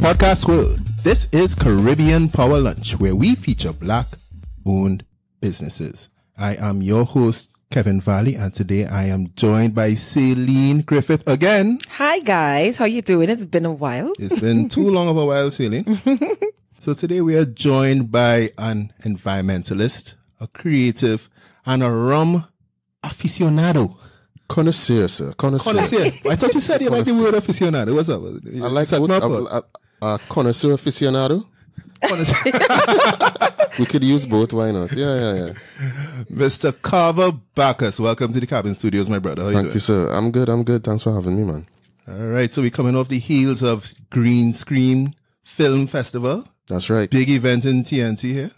podcast world. This is Caribbean Power Lunch, where we feature Black-owned businesses. I am your host, Kevin Valley, and today I am joined by Celine Griffith again. Hi guys, how you doing? It's been a while. It's been too long of a while, Celine. So today we are joined by an environmentalist, a creative, and a rum aficionado. Connoisseur, sir. Connoisseur. I thought you said you like the word aficionado. What's up? I like a connoisseur aficionado. We could use both. Why not? Yeah. Mr. Carver Bacchus, welcome to the Cabin Studios, my brother. How you doing? Thank you, sir. I'm good. Thanks for having me, man. All right. So we're coming off the heels of Green Screen Film Festival. That's right. Big event in TNT here.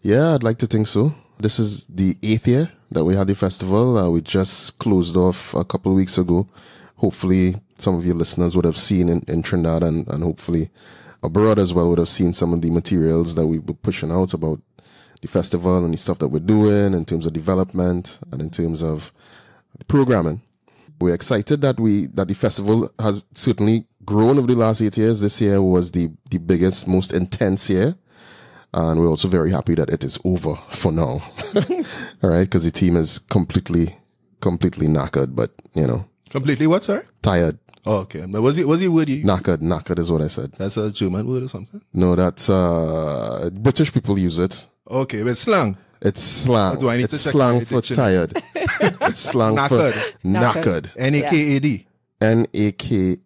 Yeah, I'd like to think so. This is the 8th year that we had the festival. We just closed off a couple of weeks ago. Hopefully, some of your listeners would have seen in Trinidad and hopefully abroad as well would have seen some of the materials that we were pushing out about the festival and the stuff that we're doing in terms of development and in terms of programming. We're excited that the festival has certainly grown over the last 8 years. This year was the biggest, most intense year. And we're also very happy that it is over for now. All right, because the team is completely knackered, but you know. Completely what, sir? Tired. Oh, okay. But was it woody? Knackered is what I said. That's a German word or something? No, that's British people use it. Okay, but slang. It's slang. Do I need it's to slang for tired. It's slang for knackered. N-A-K-A-D. N-A-K-E-R-E-D.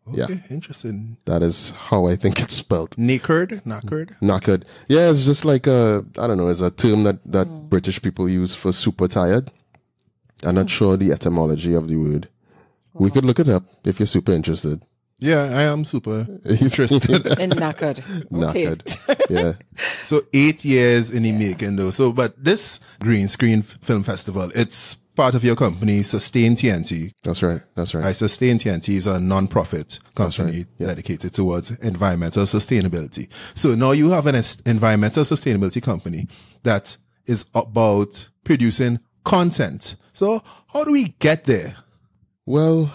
Okay, yeah. Interesting. That is how I think it's spelled. Knackered. Yeah, it's just like it's a term that British people use for super tired. I'm not sure the etymology of the word. Wow. We could look it up if you're super interested. Yeah, I am super interested. And knackered. Yeah. So 8 years in the making though. So, but this Green Screen Film Festival, it's part of your company, Sustain T&amp. That's right. Sustain T&amp is a non-profit company dedicated towards environmental sustainability. So now you have an environmental sustainability company that is about producing content. So how do we get there? Well,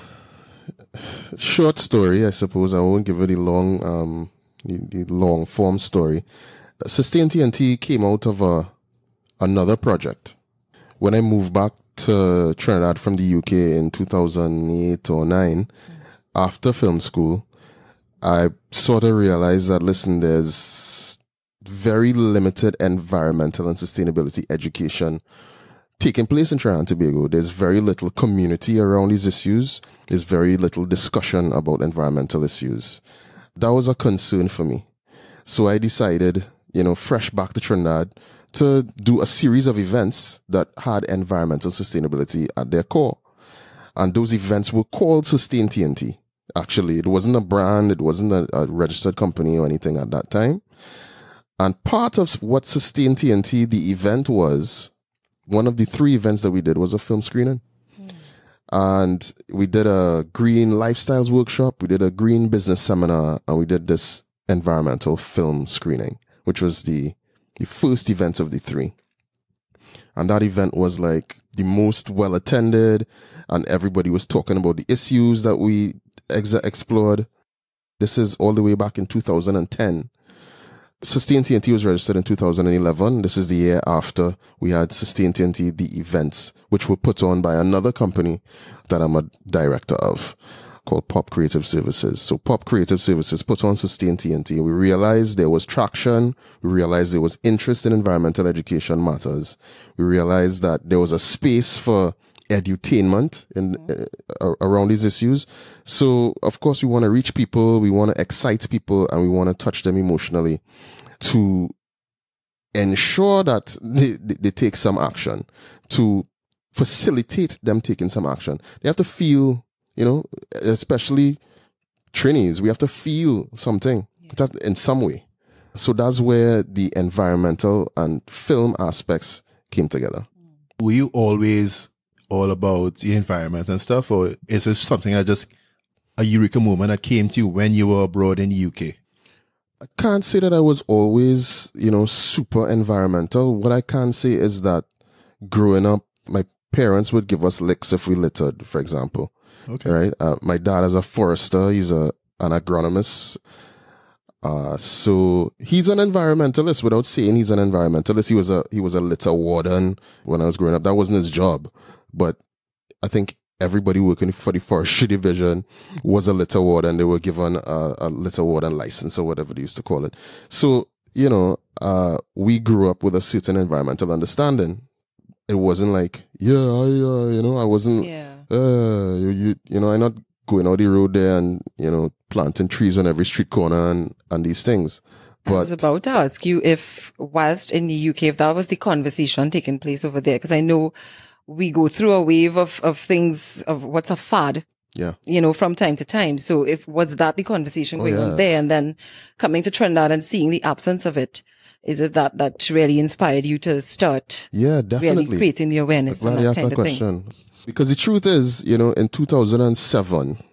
short story, I suppose. I won't give it the long form story. Sustain T&amp came out of another project. When I moved back to Trinidad from the UK in 2008 or 9, after film school, I sort of realized that, listen, there's very limited environmental and sustainability education taking place in Trinidad and Tobago. There's very little community around these issues. There's very little discussion about environmental issues. That was a concern for me. So I decided, fresh back to Trinidad, to do a series of events that had environmental sustainability at their core. And those events were called Sustain T&amp. Actually, it wasn't a brand, it wasn't a registered company or anything at that time. And part of what Sustain T&amp, the event was, one of the 3 events that we did was a film screening. And we did a green lifestyles workshop, we did a green business seminar, and we did this environmental film screening, which was the first event of the 3. And that event was like the most well attended, and everybody was talking about the issues that we explored. This is all the way back in 2010. Sustain T&amp was registered in 2011. This is the year after we had Sustain T&amp, the events, which were put on by another company that I'm a director of, called Pop Creative Services. So Pop Creative Services put on Sustain T&amp. We realized there was traction. We realized there was interest in environmental education matters. We realized that there was a space for edutainment around these issues. So, of course, we want to reach people, we want to excite people, and we want to touch them emotionally to ensure that they take some action, to facilitate them taking some action. They have to feel, especially trainees, we have to feel something in some way. So that's where the environmental and film aspects came together. Were you always all about the environment and stuff, or is this something that just a eureka moment that came to you when you were abroad in the UK? I can't say that I was always, super environmental. What I can say is that growing up, my parents would give us licks if we littered, for example. Okay. Right. My dad is a forester. He's an agronomist. So he's an environmentalist without saying he's an environmentalist. He was a litter warden when I was growing up. That wasn't his job, but I think everybody working for the forestry division was a litter warden. They were given a litter warden license or whatever they used to call it. So, we grew up with a certain environmental understanding. It wasn't like, I wasn't, I'm not going out the road there and, planting trees on every street corner and these things. But I was about to ask you if, whilst in the UK, if that was the conversation taking place over there, because I know we go through a wave of things, of what's a fad, from time to time. So was that the conversation going on there, and then coming to Trinidad and seeing the absence of it? Is it that really inspired you to start definitely really creating the awareness and that kind of thing? Because the truth is, in 2007,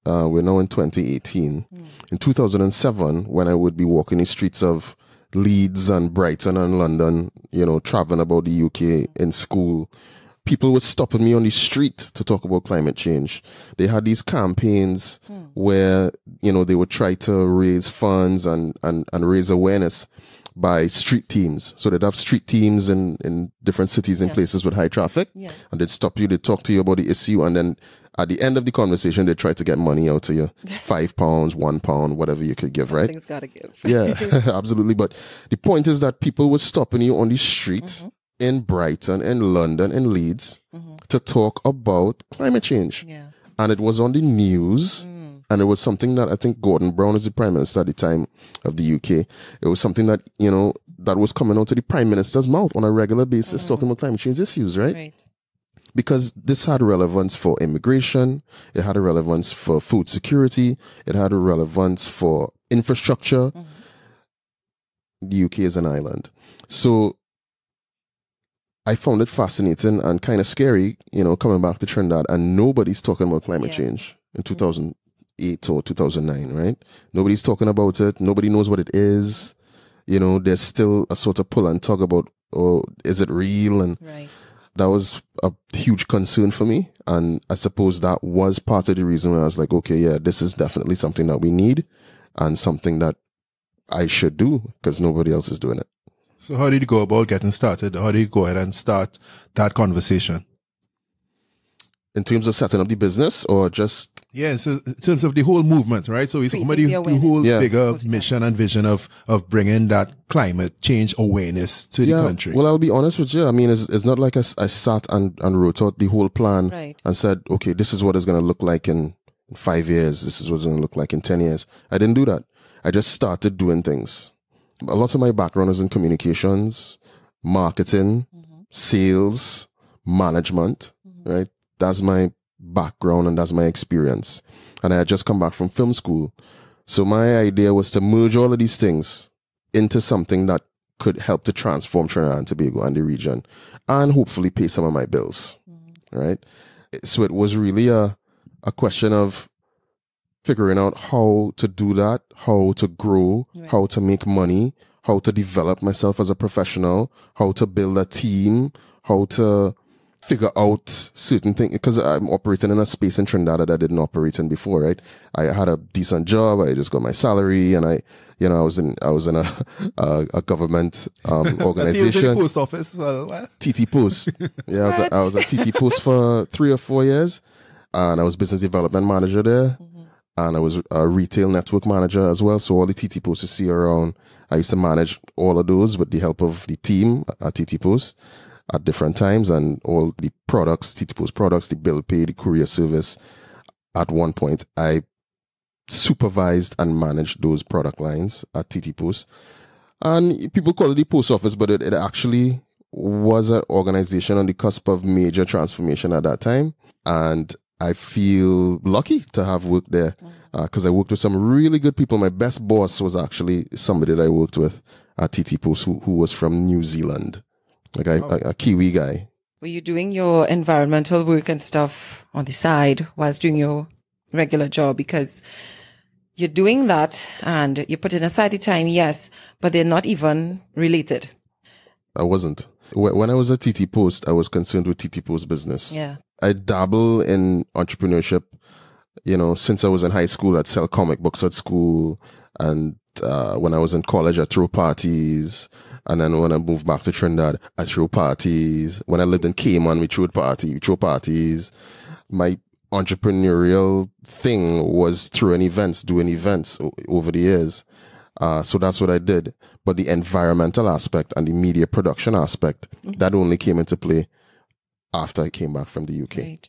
we're now in 2018. In 2007, when I would be walking the streets of Leeds and Brighton and London, traveling about the UK in school, people were stopping me on the street to talk about climate change. They had these campaigns where, they would try to raise funds and raise awareness by street teams. So they'd have street teams in different cities and places with high traffic. Yeah. And they'd stop you, they'd talk to you about the issue. And then at the end of the conversation, they'd try to get money out of you. £5, £1, whatever you could give, right? Something's gotta give. Yeah, absolutely. But the point is that people were stopping you on the street in Brighton, in London, in Leeds to talk about climate change. Yeah. And it was on the news. And it was something that I think Gordon Brown was the Prime Minister at the time of the UK. It was something that, that was coming out of the Prime Minister's mouth on a regular basis, talking about climate change issues, right? Because this had relevance for immigration. It had a relevance for food security. It had a relevance for infrastructure. The UK is an island. So I found it fascinating and kind of scary, coming back to Trinidad and nobody's talking about climate change in 2008 or 2009, right? Nobody's talking about it. Nobody knows what it is. There's still a sort of pull and tug about, is it real? And that was a huge concern for me. And I suppose that was part of the reason why I was like, okay, this is definitely something that we need and something that I should do because nobody else is doing it. So how did you go about getting started? How did you go ahead and start that conversation? In terms of setting up the business or just... Yeah, so in terms of the whole movement, right? So it's the whole bigger mission and vision of bringing that climate change awareness to the country. Well, I'll be honest with you. I mean, it's not like I sat and wrote out the whole plan and said, okay, this is what it's going to look like in 5 years. This is what it's going to look like in 10 years. I didn't do that. I just started doing things. A lot of my background is in communications, marketing, sales, management, right? That's my background and that's my experience. And I had just come back from film school. So my idea was to merge all of these things into something that could help to transform Trinidad and Tobago and the region and hopefully pay some of my bills, right? So it was really a question of figuring out how to do that, how to grow, how to make money, how to develop myself as a professional, how to build a team, how to figure out certain things, because I'm operating in a space in Trinidad that I didn't operate in before, right? I had a decent job, I just got my salary, and I was in a government organization. In the post office, well, what? TT Post. Yeah, I was at TT Post for 3 or 4 years, and I was business development manager there. And I was a retail network manager as well. So all the TT Posts you see around, I used to manage all of those with the help of the team at TT Post at different times, and all the products, TT Post products, the bill pay, the courier service. At one point, I supervised and managed those product lines at TT Post. And people call it the post office, but it actually was an organization on the cusp of major transformation at that time. And I feel lucky to have worked there because I worked with some really good people. My best boss was actually somebody that I worked with at TT Post who was from New Zealand, like a Kiwi guy. Were you doing your environmental work and stuff on the side whilst doing your regular job? Because you're doing that and you're putting aside the time, yes, but they're not even related. I wasn't. When I was at TT Post, I was concerned with TT Post business. Yeah. dabble in entrepreneurship, since I was in high school. I'd sell comic books at school, and when I was in college, I'd throw parties. And then when I moved back to Trinidad, I threw parties. When I lived in Cayman, we threw parties. My entrepreneurial thing was doing events over the years. So that's what I did. But the environmental aspect and the media production aspect, that only came into play after I came back from the UK. Right.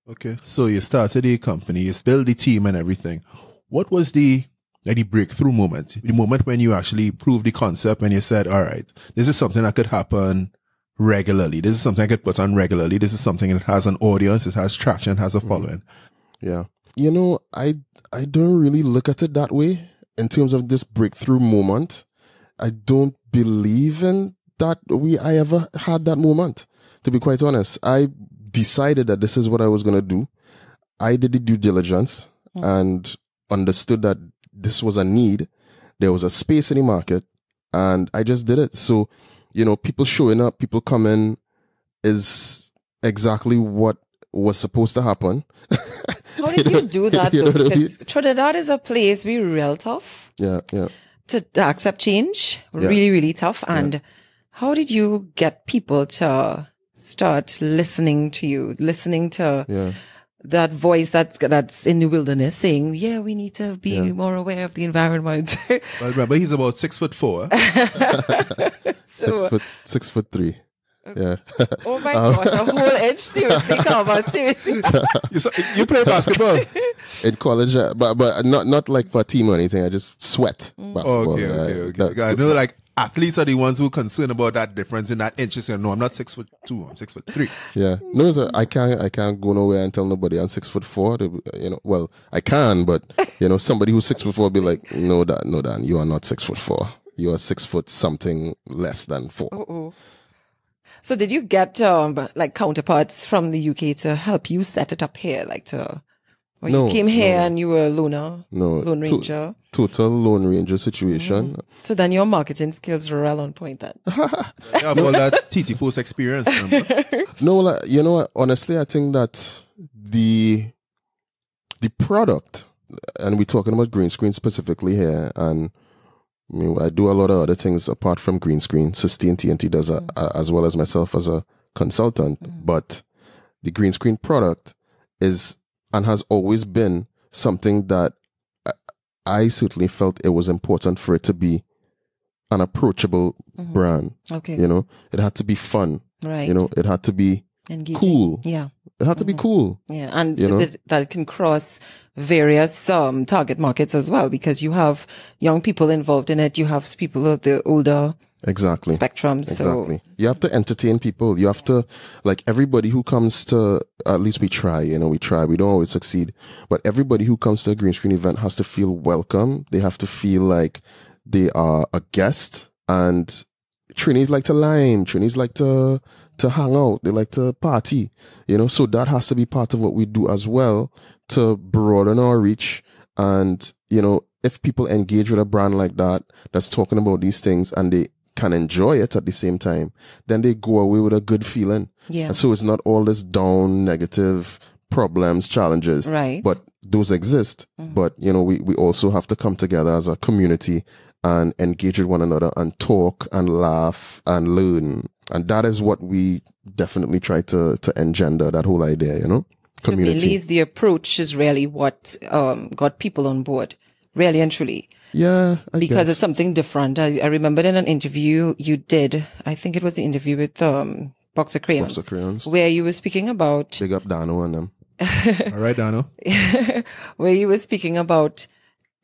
Okay. So you started a company, you built the team and everything. What was the breakthrough moment? The moment when you actually proved the concept and you said, all right, this is something that could happen regularly. This is something I could put on regularly. This is something that has an audience, it has traction, has a following. Yeah. I don't really look at it that way in terms of this breakthrough moment. I don't believe in that I ever had that moment, to be quite honest. I decided that this is what I was going to do. I did the due diligence and understood that this was a need. There was a space in the market, and I just did it. So, people showing up, people coming is exactly what was supposed to happen. How did you do that, though? Because Trinidad is a place we real tough. Yeah. To accept change, really, really tough. And how did you get people to start listening to you, listening to that voice that's in the wilderness saying, we need to be more aware of the environment? Well, remember, he's about 6'4". 6'3". Yeah. Oh my God, a whole edge. Seriously, Carver, seriously. You play basketball? In college, but not like for a team or anything. I just sweat basketball. Okay. I know, like, athletes are the ones who are concerned about that difference in that inches. No, I'm not 6'2", I'm 6'3". Yeah. No, I can't go nowhere and tell nobody I'm 6'4". Well, I can, but somebody who's 6'4" will be like, no, Dan, you are not 6'4". You are 6 foot something less than 4. Uh-oh. So did you get like counterparts from the UK to help you set it up here? You came here and you were a Lone Ranger? Total Lone Ranger situation. So then your marketing skills were well on point then. Yeah, all that TT Post experience. No, honestly, I think that the product, and we're talking about green screen specifically here, and I do a lot of other things apart from green screen. Sustain T&amp does as well as myself as a consultant. But the green screen product is and has always been something that I certainly felt it was important for it to be an approachable brand. Okay. It had to be fun. Right. It had to be engaging. Cool. Yeah. It had to be cool. Yeah. And that can cross various target markets as well, because you have young people involved in it. You have people of the older spectrum. Exactly. So you have to entertain people. You have to, like, everybody who comes to, at least we try, we try. We don't always succeed. But everybody who comes to a green screen event has to feel welcome. They have to feel like they are a guest. And Trinis like to lime. Trinis like to hang out. They like to party, so that has to be part of what we do as well to broaden our reach. And, if people engage with a brand like that, that's talking about these things and they can enjoy it at the same time, then they go away with a good feeling. Yeah. And so it's not all this down, negative problems, challenges. Right. But those exist. But, we also have to come together as a community and engage with one another and talk and laugh and learn. And that is what we definitely try to engender, that whole idea, community. So really, the approach is really what got people on board, really and truly. Yeah, because it's something different. I remembered in an interview you did, I think it was the interview with Boxer Crayons, where you were speaking about... Big up Dano and them. All right, Dano. Where you were speaking about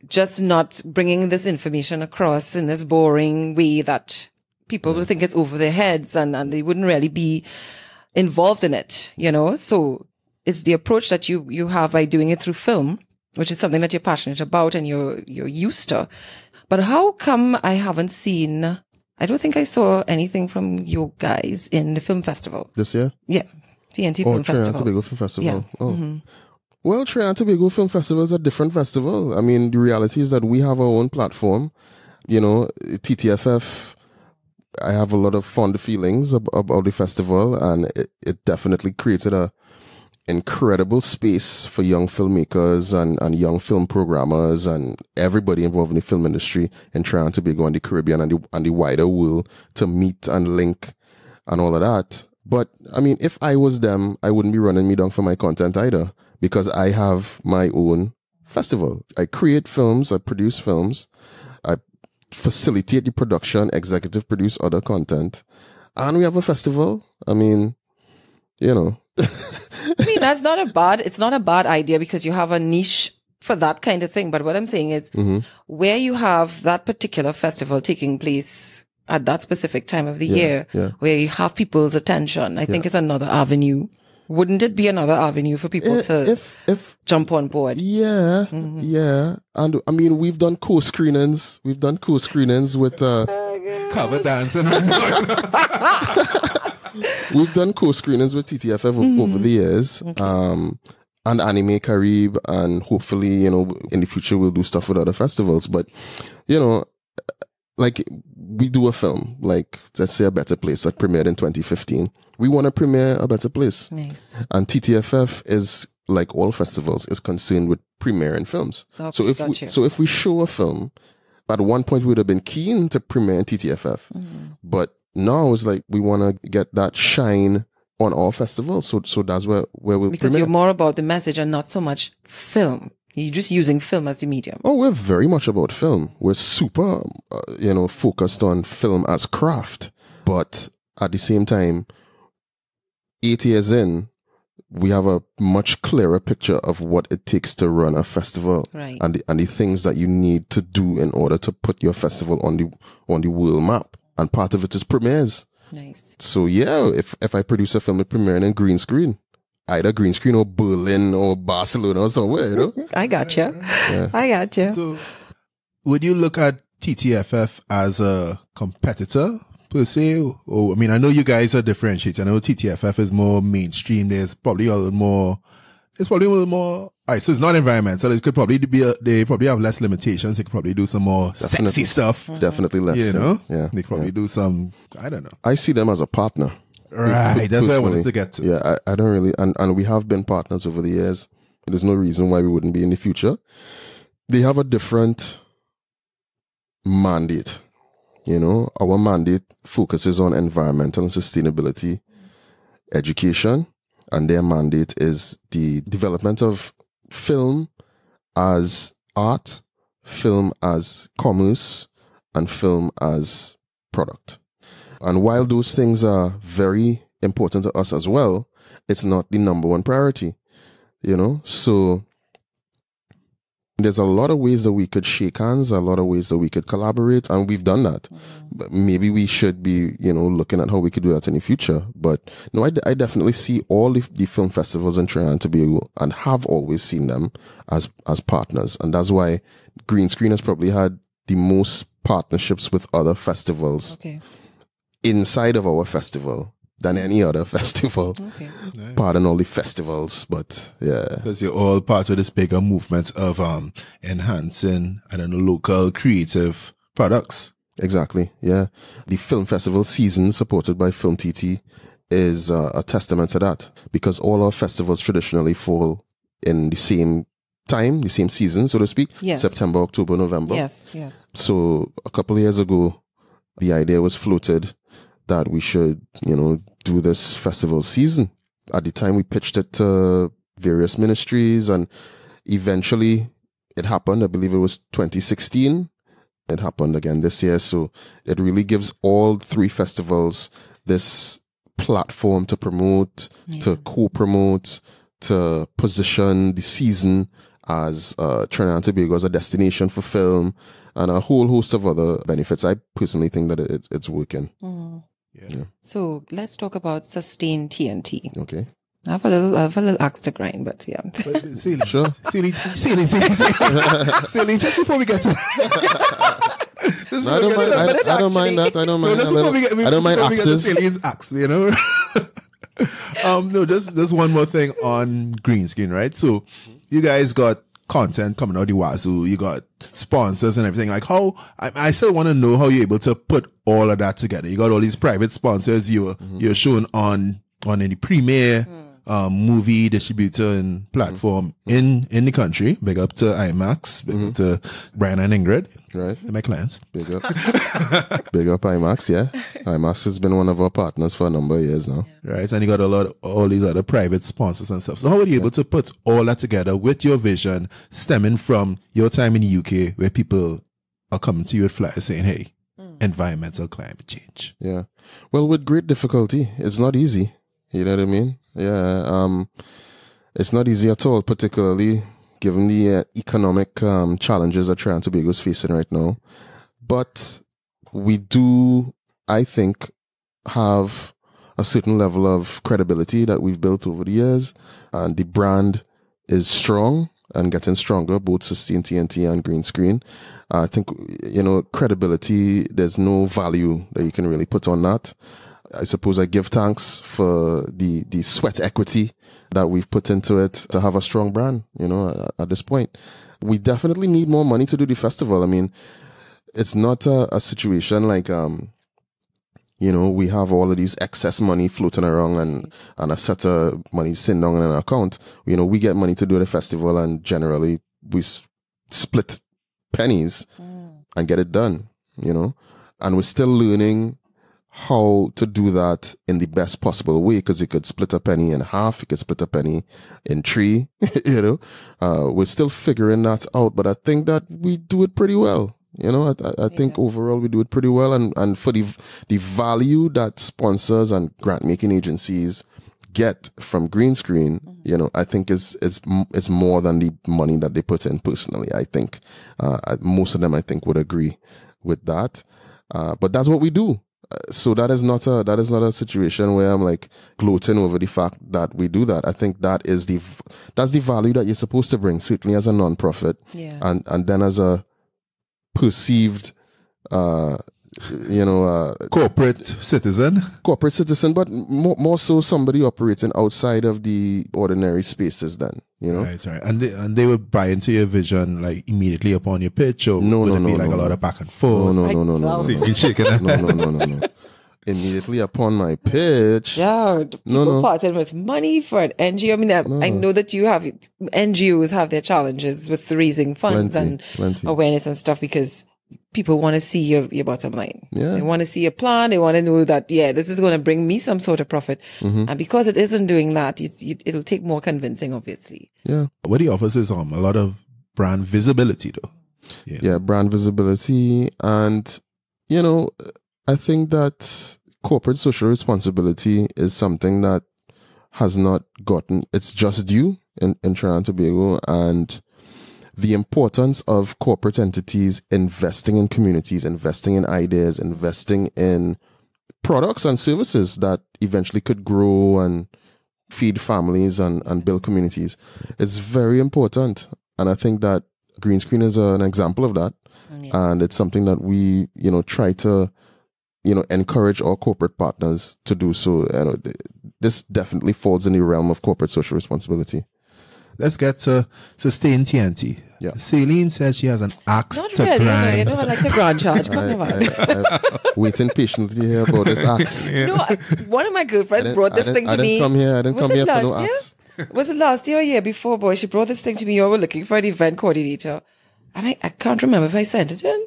just not bringing this information across in this boring way that people will think it's over their heads and they wouldn't really be involved in it, So it's the approach that you have by doing it through film, which is something that you're passionate about and you're used to. But how come I haven't seen, I don't think I saw anything from you guys in the film festival. This year? Yeah. TNT Film Festival. Trinidad and Tobago Film Festival. Yeah. Oh. Well, Trinidad and Tobago Film Festival is a different festival. I mean, the reality is that we have our own platform. TTFF I have a lot of fond feelings about the festival, and it definitely created a incredible space for young filmmakers and young film programmers and everybody involved in the film industry in Trinidad and Tobago and the Caribbean and the wider world to meet and link and all of that. But I mean, if I was them, I wouldn't be running me down for my content either, because I have my own festival. I create films, I produce films, I facilitate the production, executive produce other content, and we have a festival. I mean, you know. I mean, it's not a bad idea, because you have a niche for that kind of thing. But what I'm saying is, where you have that particular festival taking place at that specific time of the year, where you have people's attention, I think it's another avenue. Wouldn't it be another avenue for people to jump on board? Yeah, yeah. And I mean, we've done co-screenings. We've done co-screenings with cover dancing. We've done co-screenings with TTFF over the years. And Anime Carib, and hopefully, you know, in the future we'll do stuff with other festivals. But, you know, like, we do a film, like, let's say A Better Place that premiered in 2015. We want to premiere A Better Place. Nice. And TTFF is, like all festivals, is concerned with premiering films. Okay, so if we show a film, at one point we would have been keen to premiere in TTFF. But now it's like we want to get that shine on our festival. So that's where we'll Because premiere. you're more about the message and not so much film. You're just using film as the medium. Oh, we're very much about film. We're super, focused on film as craft. But at the same time, 8 years in, we have a much clearer picture of what it takes to run a festival, right? And the things that you need to do in order to put your festival on the world map. And part of it is premieres. Nice. So yeah, if I produce a film, it's premiering in green screen. Either green screen or Berlin or Barcelona or somewhere, you know? I gotcha. Yeah. I gotcha. So, would you look at TTFF as a competitor per se? Or, I mean, I know you guys are differentiated. I know TTFF is more mainstream. There's probably a little more. All right, so it's not environmental. It could probably they probably have less limitations. They could probably do some more sexy stuff. Definitely less. You know? Yeah. They could probably do some, I don't know. I see them as a partner. Right, that's what I wanted to get to. Yeah, I don't really, and we have been partners over the years. There's no reason why we wouldn't be in the future. They have a different mandate. You know, our mandate focuses on environmental and sustainability education, and their mandate is the development of film as art, film as commerce, and film as product. And while those things are very important to us as well, it's not the number one priority, you know? So there's a lot of ways that we could shake hands, a lot of ways that we could collaborate, and we've done that. But maybe we should be, you know, looking at how we could do that in the future. But no, I definitely see all the film festivals in Trinidad and Tobago, and have always seen them as partners. And that's why Green Screen has probably had the most partnerships with other festivals. Okay. Inside of our festival than any other festival. Okay. Nice. Pardon all the festivals, but yeah. Because you're all part of this bigger movement of enhancing, I don't know, local creative products. Exactly, yeah. The film festival season, supported by Film TT, is a testament to that, because all our festivals traditionally fall in the same time, the same season, so to speak. Yes. September, October, November. Yes. So a couple of years ago, the idea was floated that we should, you know, do this festival season. At the time, we pitched it to various ministries, and eventually it happened. I believe it was 2016. It happened again this year. So it really gives all three festivals this platform to promote, to co-promote, to position the season as Trinidad and Tobago as a destination for film, and a whole host of other benefits. I personally think that it's working. Yeah. So let's talk about Sustain T&T. Okay. I have a little axe to grind, but yeah. But, Celine, Sure. Celine, just before we get to No, I don't mind that. I don't mind axes. Celine's axe, you know. No, just one more thing on green screen, right? So you guys got content coming out the wazoo. You got sponsors and everything. Like how, I still want to know how you're able to put all of that together. You got all these private sponsors. You're shown on any premier movie distributor and platform in the country. Big up to IMAX, big up to Brian and Ingrid. Right. They're my clients. Big up. Big up IMAX, yeah. IMAX has been one of our partners for a number of years now. Right. And you got all these other private sponsors and stuff. So how are you able to put all that together with your vision stemming from your time in the UK where people are coming to you with flyers saying, hey, environmental climate change? Yeah. Well, with great difficulty. It's not easy. You know what I mean? Yeah. It's not easy at all, particularly given the economic challenges that Trinidad and Tobago is facing right now. But we do, I think, have a certain level of credibility that we've built over the years. And the brand is strong and getting stronger, both Sustain T&amp and Green Screen. I think, credibility, there's no value that you can really put on that. I suppose I give thanks for the sweat equity that we've put into it to have a strong brand, at this point. We definitely need more money to do the festival. I mean, it's not a situation like, we have all of these excess money floating around and a set of money sitting down in an account. We get money to do the festival and generally we split pennies and get it done, and we're still learning how to do that in the best possible way, because you could split a penny in half, you could split a penny in three, we're still figuring that out, but I think that we do it pretty well. I think overall we do it pretty well, and for the value that sponsors and grant making agencies get from Green Screen, I think it's more than the money that they put in personally. I think most of them, I think, would agree with that. But that's what we do. So that is not a situation where I'm like gloating over the fact that we do that. I think that's the value that you're supposed to bring, certainly as a non-profit, and then as a perceived, corporate citizen, but more so somebody operating outside of the ordinary spaces. Then right, and they would buy into your vision like immediately upon your pitch, or would it be like a lot of back and forth? No. Immediately upon my pitch. Yeah, people parting with money for an NGO. I mean, I know that NGOs have their challenges with raising funds and awareness and stuff, because people want to see your bottom line. Yeah. They want to see a plan. They want to know that, this is going to bring me some sort of profit. And because it isn't doing that, it'll take more convincing, obviously. Yeah. What he offers is a lot of brand visibility, though. Yeah, brand visibility. And, I think that corporate social responsibility is something that has not gotten its just due in Trinidad and Tobago, and the importance of corporate entities investing in communities, investing in ideas, investing in products and services that eventually could grow and feed families and build communities is very important. And I think that Green Screen is an example of that. And it's something that we, try to encourage our corporate partners to do so. This definitely falls in the realm of corporate social responsibility. Let's get to Sustain T&amp. Yeah. Celine said she has an axe Not to really, grind. I like the grand charge. Come on. Waiting patiently to hear about this axe. One of my girlfriends brought this thing to me. I didn't come here for no axe. Was it last year or year before, boy? She brought this thing to me. You were looking for an event coordinator. And I can't remember if I sent it in.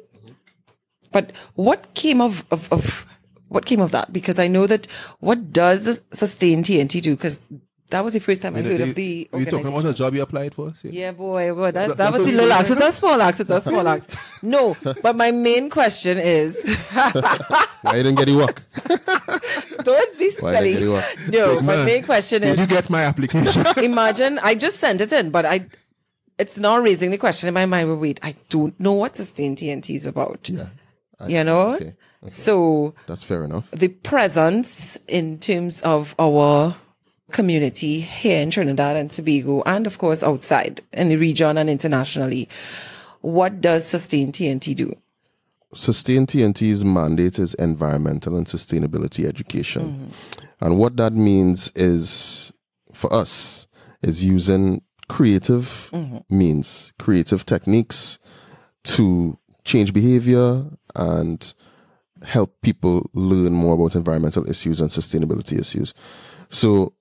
But what came of that? Because I know that what does Sustain T&amp do? Because that was the first time I heard of the organization. Are you talking about a job you applied for? Yeah, boy. That was the little axe. It's a small axe. It's a small axe. No, but my main question is... Why you didn't get the work? Don't be silly. No, my main question is... Did you get my application? Imagine, I just sent it in, but it's now raising the question in my mind, but wait, I don't know what Sustain T&amp is about. Yeah. Okay. So... That's fair enough. The presence in terms of our community here in Trinidad and Tobago, and of course outside in the region and internationally. What does Sustain T&amp do? Sustain T&amp's mandate is environmental and sustainability education. And what that means is, for us, is using creative means, creative techniques to change behavior and help people learn more about environmental issues and sustainability issues. So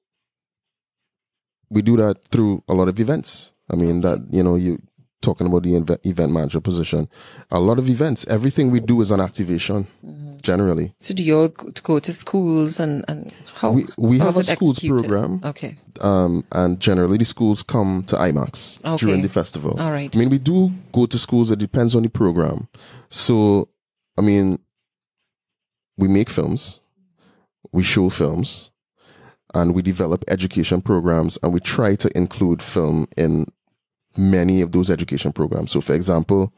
we do that through a lot of events. I mean, that, you know, you talking about the event manager position, a lot of events, everything we do is an activation, generally. So do you all go to schools and how? We how have a schools executed? program. Okay. And generally the schools come to IMAX during the festival. All right. I mean, we do go to schools. It depends on the program. So, I mean, we make films, we show films, and we develop education programs, and we try to include film in many of those education programs. So, for example,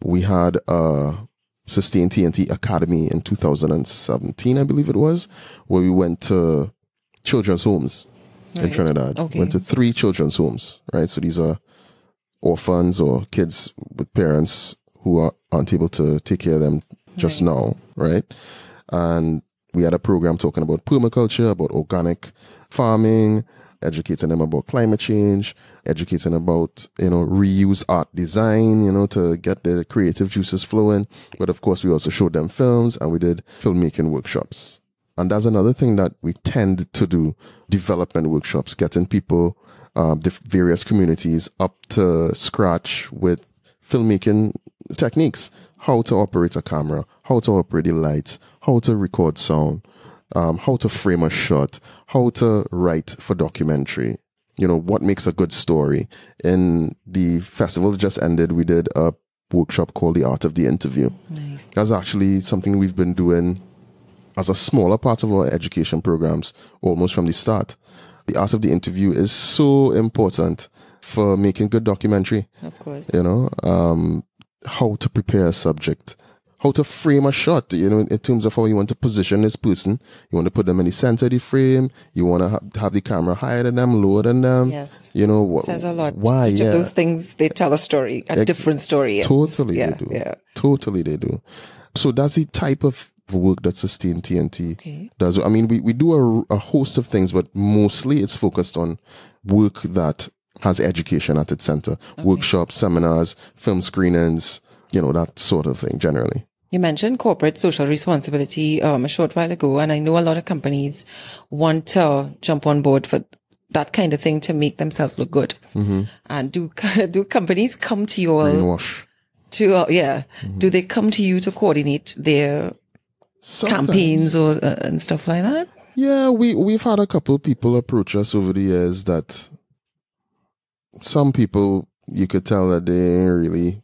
we had a Sustain T&amp Academy in 2017, I believe it was, where we went to children's homes in Trinidad. Okay. Went to 3 children's homes, right? So these are orphans or kids with parents who aren't able to take care of them just now, right? And we had a program talking about permaculture, about organic farming, educating them about climate change, educating about, you know, reuse art design, you know, to get the creative juices flowing. But of course, we also showed them films, and we did filmmaking workshops. And that's another thing that we tend to do, development workshops, getting people, the various communities up to scratch with filmmaking techniques, how to operate a camera, how to operate the lights, how to record sound, how to frame a shot, how to write for documentary, you know, what makes a good story. In the festival that just ended, we did a workshop called The Art of the Interview. Nice. That's actually something we've been doing as a smaller part of our education programs almost from the start. The art of the interview is so important for making good documentary. Of course. You know, how to prepare a subject, how to frame a shot, you know, in terms of how you want to position this person. You want to put them in the center of the frame. You want to have the camera higher than them, lower than them. Yes. You know, says a lot. Why? Each of those things, they tell a story, a different story. Yes. Totally they do. Yeah. Totally they do. So that's the type of work that Sustain T&amp does. I mean, we do a host of things, but mostly it's focused on work that has education at its center. Workshops, seminars, film screenings, you know, that sort of thing generally. You mentioned corporate social responsibility a short while ago, and I know a lot of companies want to jump on board for that kind of thing to make themselves look good. And do companies come to you all? Greenwash. Do they come to you to coordinate their campaigns or and stuff like that? Yeah, we've had a couple people approach us over the years that some people, you could tell that they ain't really,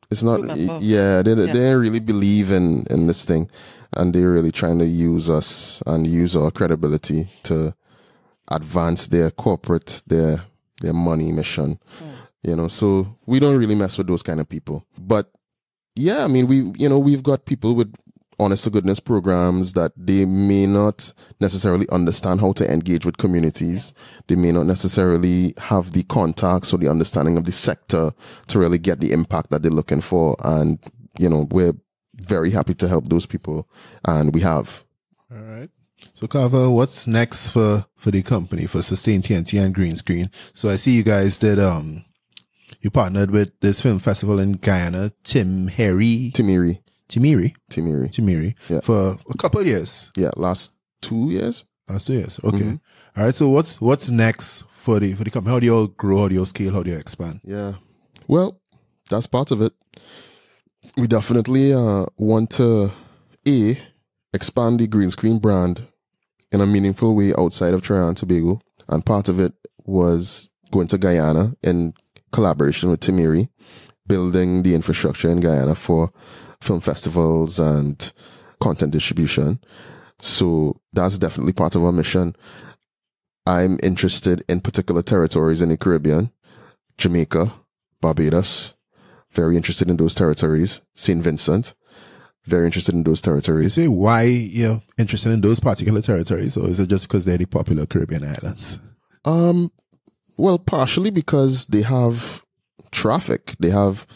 it's not, they didn't really believe in this thing, and they're really trying to use us and use our credibility to advance their corporate, their money mission. You know, so we don't really mess with those kind of people. But yeah, I mean, we've got people with honest to goodness programs that they may not necessarily understand how to engage with communities. They may not necessarily have the contacts or the understanding of the sector to really get the impact that they're looking for. And, you know, we're very happy to help those people, and we have. All right. So Carver, what's next for the company, for Sustain T&amp and Green Screen? So I see you guys did, you partnered with this film festival in Guyana, Timiri, yeah, for a couple of years. Yeah, last 2 years. Okay. All right. So what's next for the company? How do you all grow? How do you all scale? How do you expand? Yeah. Well, that's part of it. We definitely want to expand the Green Screen brand in a meaningful way outside of Trinidad and Tobago, and part of it was going to Guyana in collaboration with Timiri, building the infrastructure in Guyana for film festivals and content distribution. So that's definitely part of our mission. I'm interested in particular territories in the Caribbean, Jamaica, Barbados, very interested in those territories, St. Vincent, very interested in those territories. You say why you're interested in those particular territories, or is it just because they're the popular Caribbean islands? Well, partially because they have traffic, they have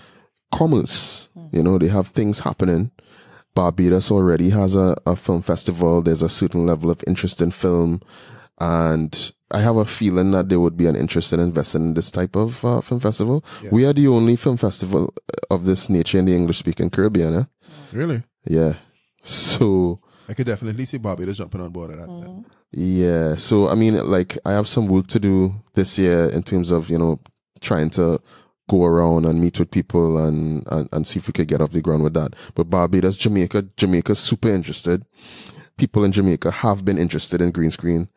commerce, you know, they have things happening. Barbados already has a film festival. There's a certain level of interest in film, and I have a feeling that there would be an interest in investing in this type of film festival. Yeah. We are the only film festival of this nature in the English-speaking Caribbean. Eh? Really? Yeah. So I could definitely see Barbados jumping on board of that. Yeah. So, I mean, like, I have some work to do this year in terms of, trying to go around and meet with people and see if we could get off the ground with that. But Barbados, Jamaica's super interested. People in Jamaica have been interested in green screen.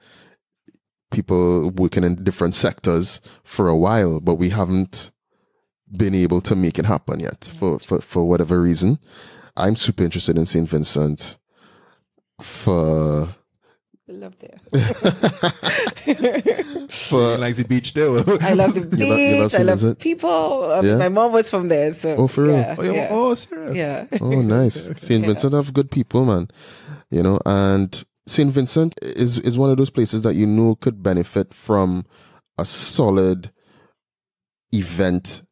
People working in different sectors for a while, but we haven't been able to make it happen yet for whatever reason. I'm super interested in St. Vincent for... I love there. For likes the beach there. I love the beach. I love people. My mom was from there. So oh, for real? Yeah, Oh, serious? Yeah. Oh, nice. St. Vincent have good people, man. And St. Vincent is one of those places that could benefit from a solid event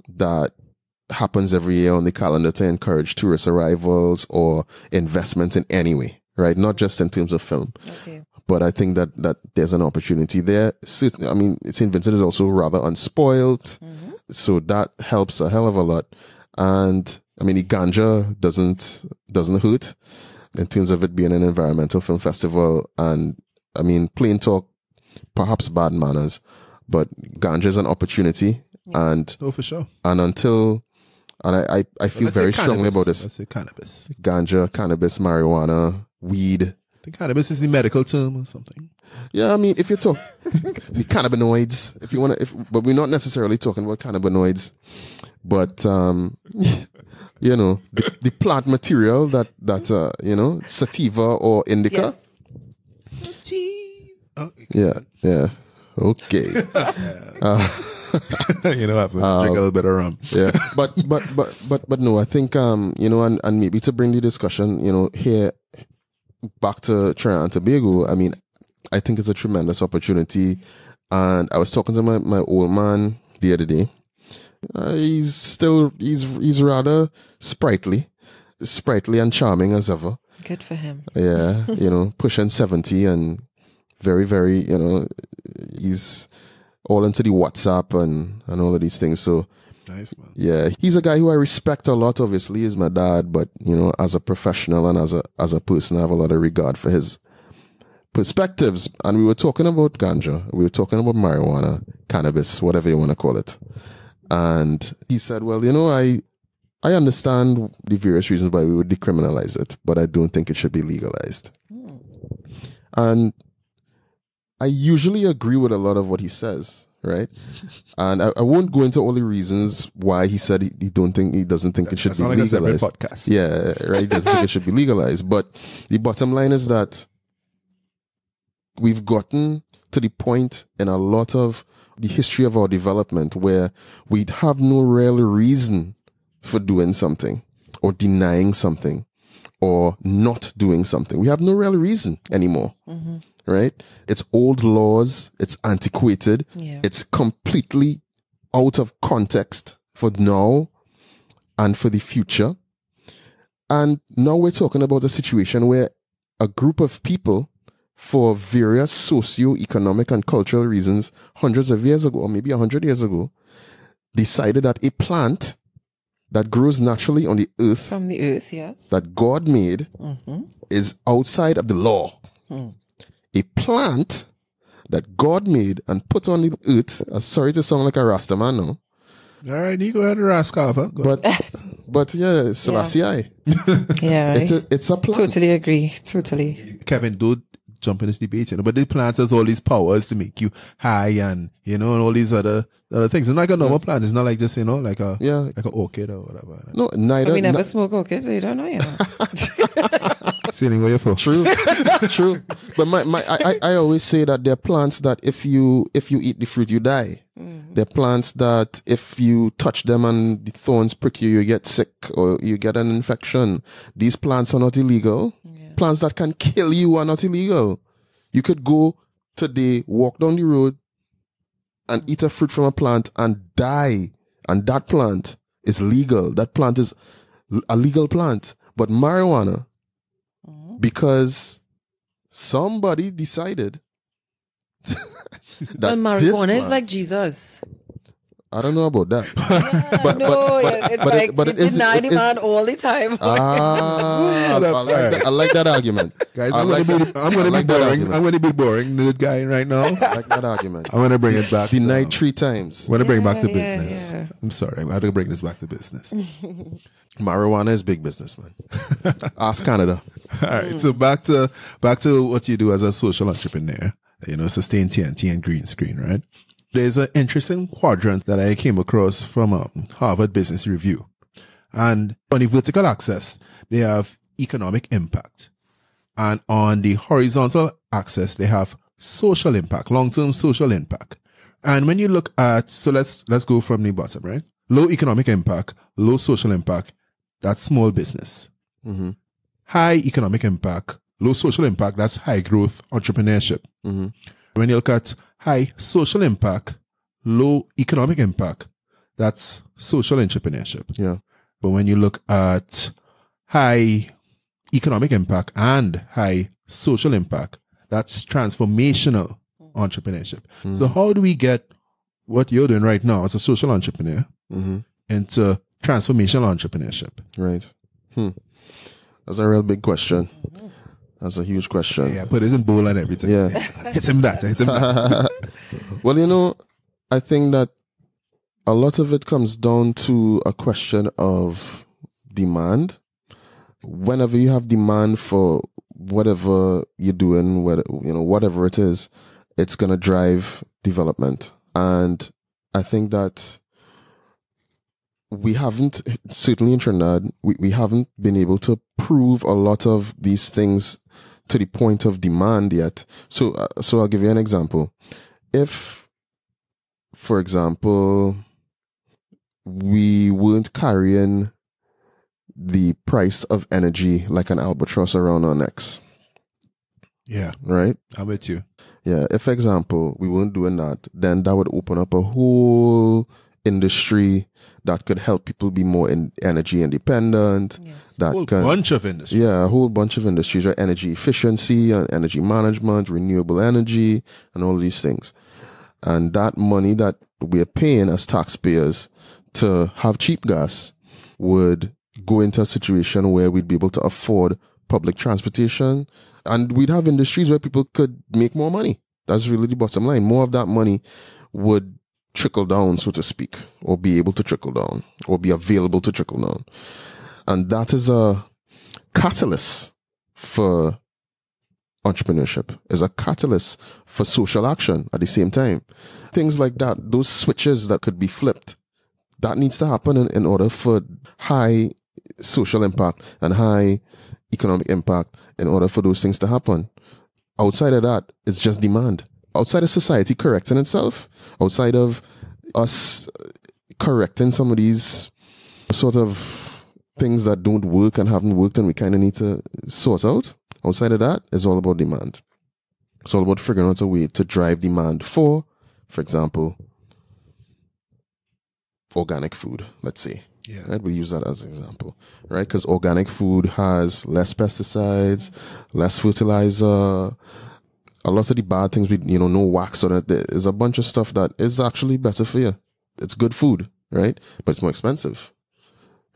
that happens every year on the calendar to encourage tourist arrivals or investment in any way. Right, not just in terms of film, but I think that there's an opportunity there. I mean, St. Vincent is also rather unspoiled, so that helps a hell of a lot. And I mean, the ganja doesn't hurt in terms of it being an environmental film festival. And I mean, plain talk, perhaps bad manners, but ganja is an opportunity. And for sure. And I feel very strongly about this. Let's say cannabis. Ganja, cannabis, marijuana, weed. I think cannabis is the medical term or something. Yeah, I mean, if you talk the cannabinoids, if you want to, but we're not necessarily talking about cannabinoids, but the plant material that sativa or indica. Yes. Sativa. Oh, yeah. Okay. Drink a little bit of rum. Yeah, but no, I think and maybe to bring the discussion, here back to Trinidad and Tobago. I mean, I think it's a tremendous opportunity, and I was talking to my old man the other day. He's rather sprightly and charming as ever. Good for him. Yeah, pushing 70 and very, very, he's all into the WhatsApp and all of these things. So, nice, man. Yeah, he's a guy who I respect a lot. Obviously, he's my dad, but as a professional and as a person, I have a lot of regard for his perspectives. And we were talking about ganja, we were talking about marijuana, cannabis, whatever you want to call it. And he said, "Well, I understand the various reasons why we would decriminalize it, but I don't think it should be legalized." And I usually agree with a lot of what he says, right? And I won't go into all the reasons why he said he doesn't think it should be legalized. Podcast. Yeah, right. He doesn't think it should be legalized. But the bottom line is that we've gotten to the point in a lot of the history of our development where we'd have no real reason for doing something or denying something or not doing something. We have no real reason anymore. Right? It's old laws. It's antiquated. Yeah. It's completely out of context for now and for the future. And now we're talking about a situation where a group of people, for various socio-economic and cultural reasons, hundreds of years ago, or maybe 100 years ago, decided that a plant that grows naturally on the earth, from the earth, yes, that God made, is outside of the law. A plant that God made and put on the earth. Sorry to sound like a Rasta man now. All right, you go ahead and Rasta. But yeah, Selassie. Yeah, it's a plant. Totally agree. Totally. Kevin, don't jump in this debate, but the plant has all these powers to make you high and and all these other things. It's not like a normal plant. It's not like just like an orchid or whatever. No, neither. But we never smoke orchids, so you don't know. Ceiling where you're for. True. But I always say that there are plants that if you eat the fruit, you die. There are plants that if you touch them and the thorns prick you, you get sick or you get an infection. These plants are not illegal. Yeah. Plants that can kill you are not illegal. You could go today, walk down the road and eat a fruit from a plant and die. And that plant is legal. That plant is a legal plant. But marijuana, because somebody decided Well, marijuana is like Jesus. I don't know about that. But it's deny the man all the time. I like that argument. Guys, I'm going to be boring nerd guy right now. I like that argument. I'm going to bring it back. Denied 3 times. I'm going to bring it back to business. Yeah. I'm sorry. I have to bring this back to business. Marijuana is big business, man. Ask Canada. All right. So back to what you do as a social entrepreneur. You know, Sustain T&T and Green Screen, right? There's an interesting quadrant that I came across from Harvard Business Review. And on the vertical axis, they have economic impact. And on the horizontal axis, they have social impact, long-term social impact. And when you look at, so let's go from the bottom, right? Low economic impact, low social impact, that's small business. Mm-hmm. High economic impact, low social impact, that's high growth entrepreneurship. Mm-hmm. When you look at high social impact, low economic impact, that's social entrepreneurship. Yeah. But when you look at high economic impact and high social impact, that's transformational entrepreneurship. Mm-hmm. So how do we get what you're doing right now as a social entrepreneur into transformational entrepreneurship? Right. That's a real big question. That's a huge question. Yeah, put it in bowl and everything. Yeah. Hit him that. Well, you know, I think that a lot of it comes down to a question of demand. Whenever you have demand for whatever you're doing, whatever it is, it's going to drive development. And I think that we haven't, certainly in Trinidad, we haven't been able to prove a lot of these things to the point of demand yet. So I'll give you an example. If, for example, we weren't carrying the price of energy like an albatross around our necks. Yeah. Right? I'm with you. Yeah. If, for example, we weren't doing that, then that would open up a whole industry that could help people be more energy independent. Yes. A whole bunch of industries. Yeah, a whole bunch of industries, right? Energy efficiency, energy management, renewable energy, and all these things. And that money that we're paying as taxpayers to have cheap gas would go into a situation where we'd be able to afford public transportation, and we'd have industries where people could make more money. That's really the bottom line. More of that money would trickle down, so to speak, or be able to trickle down, or be available to trickle down. And that is a catalyst for entrepreneurship, is a catalyst for social action at the same time. Things like that, those switches that could be flipped, that needs to happen in order for high social impact and high economic impact, in order for those things to happen. Outside of that, it's just demand. Outside of society correcting itself, outside of us correcting some of these sort of things that don't work and haven't worked and we kind of need to sort out, outside of that, it's all about demand. It's all about figuring out a way to drive demand for example, organic food, let's say. Yeah. Right? We use that as an example, right? Because organic food has less pesticides, less fertilizer, a lot of the bad things, no wax on it. There's a bunch of stuff that is actually better for you. It's good food, right? But it's more expensive,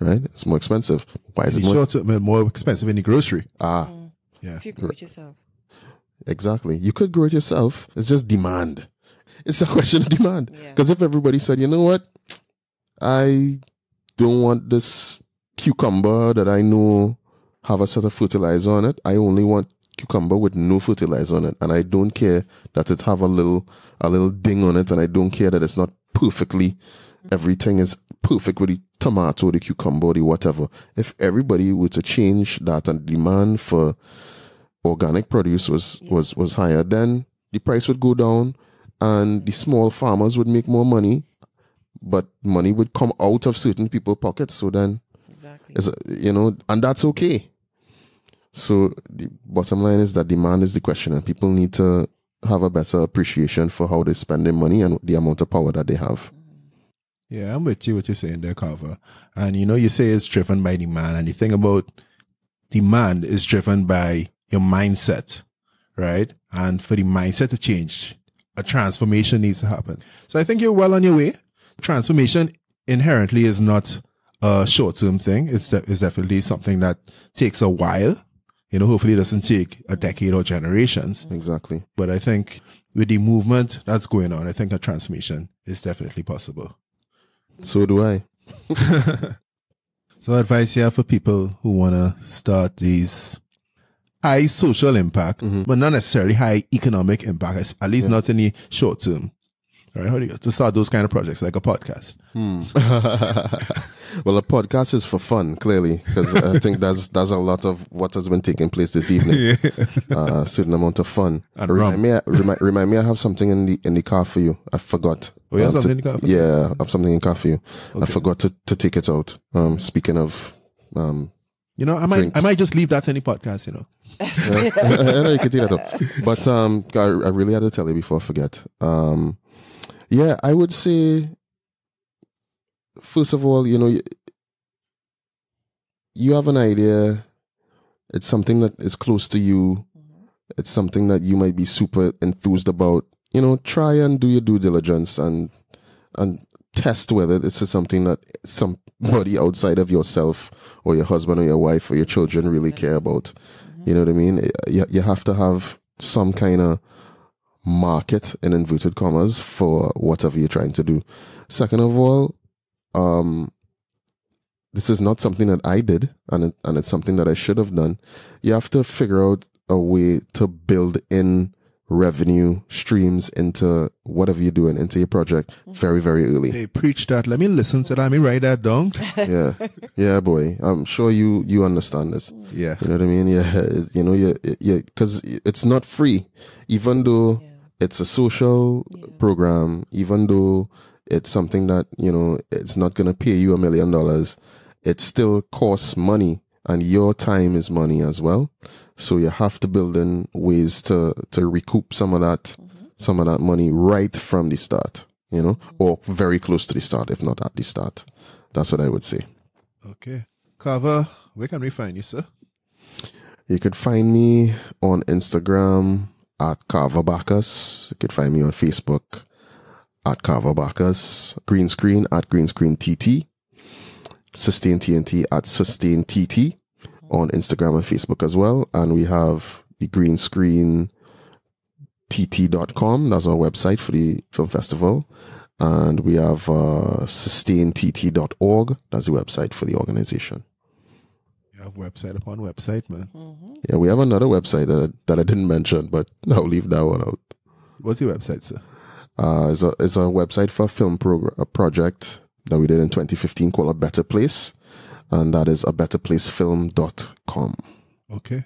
right? It's more expensive. Why is it more expensive in the grocery? Yeah. If you grow it yourself. Exactly. You could grow it yourself. It's just demand. It's a question of demand. Because if everybody said, you know what? I don't want this cucumber that I know have a sort of fertilizer on it. I only want cucumber with no fertilizer on it, and I don't care that it have a little ding on it, and I don't care that it's not perfectly, everything is perfect with the tomato, the cucumber, the whatever. If everybody were to change that and demand for organic produce was higher, then the price would go down and the small farmers would make more money, but money would come out of certain people's pockets. So then, and that's okay. So the bottom line is that demand is the question, and people need to have a better appreciation for how they spend their money and the amount of power that they have. Yeah, I'm with you what you're saying there, Carver. And you say it's driven by demand, and the thing about demand is driven by your mindset, right? And for the mindset to change, a transformation needs to happen. So I think you're well on your way. Transformation inherently is not a short-term thing. It's definitely something that takes a while. You know, hopefully it doesn't take a decade or generations. Exactly. But I think with the movement that's going on, I think a transformation is definitely possible. So do I. So advice here for people who want to start these high social impact, but not necessarily high economic impact, at least not in the short term. All right, how do you to start those kind of projects like a podcast? Well, a podcast is for fun, clearly, because I think that's a lot of what has been taking place this evening. A certain amount of fun. And remind me, I have something in the car for you. I forgot. Oh, you have something in the car for you? Yeah, I have something in the car for you. Okay. I forgot to take it out. Speaking of, you know, I might just leave that in the podcast. You know, I know you can take that out. But I really had to tell you before I forget. Yeah, I would say, first of all, you know, you have an idea. It's something that is close to you. It's something that you might be super enthused about. You know, try and do your due diligence and test whether this is something that somebody outside of yourself or your husband or your wife or your children really care about. You know what I mean? You have to have some kind of market, in inverted commas, for whatever you're trying to do. Second of all, this is not something that I did, and it's something that I should have done. You have to figure out a way to build in revenue streams into whatever you're doing, into your project very, very early. Hey, preach that. Let me listen to that. Let me write that down. Yeah, boy. I'm sure you understand this. Yeah. You know what I mean? Yeah, you know, because it's not free, even though it's a social program, even though it's something that, you know, it's not going to pay you $1 million. It still costs money, and your time is money as well. So you have to build in ways to recoup some of that money right from the start, you know, or very close to the start, if not at the start. That's what I would say. Okay. Carver, where can we find you, sir? You could find me on Instagram at Carver Bacchus. You could find me on Facebook at Carver Bacchus. Green Screen at Green Screen TT. Sustain T&T at Sustain TT on Instagram and Facebook as well. And we have the greenscreent.com. That's our website for the film festival. And we have sustaintt.org. That's the website for the organization. You have website upon website, man. Yeah, we have another website that I didn't mention, but I'll leave that one out. What's your website, sir? It's a website for a film project that we did in 2015 called A Better Place. And that is abetterplacefilm.com. Okay.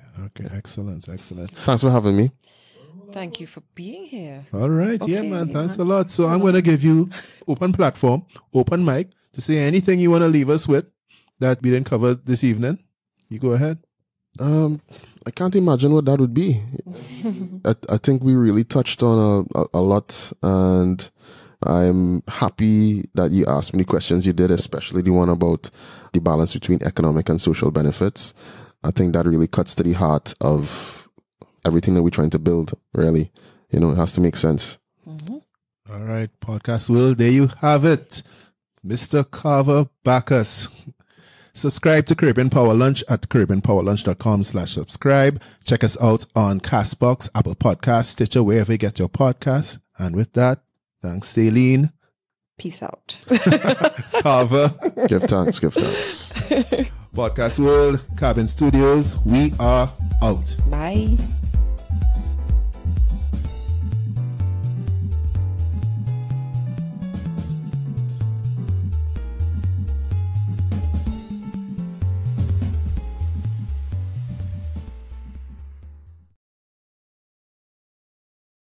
Excellent. Thanks for having me. Thank you for being here. All right. Okay. Yeah, man. Thanks a lot. So I'm going to give you open platform, open mic, to say anything you want to leave us with that we didn't cover this evening. You go ahead. I can't imagine what that would be. I think we really touched on a lot, and I'm happy that you asked me the questions you did, especially the one about the balance between economic and social benefits. I think that really cuts to the heart of everything that we're trying to build, really. You know, it has to make sense. All right, podcast world, there you have it. Mr. Carver Bacchus. Subscribe to Caribbean Power Lunch at caribbeanpowerlunch.com/subscribe. Check us out on Castbox, Apple Podcasts, Stitcher, wherever you get your podcasts. And with that, thanks, Celine. Peace out. Carver. Give thanks. Podcast World, Cabin Studios, we are out. Bye.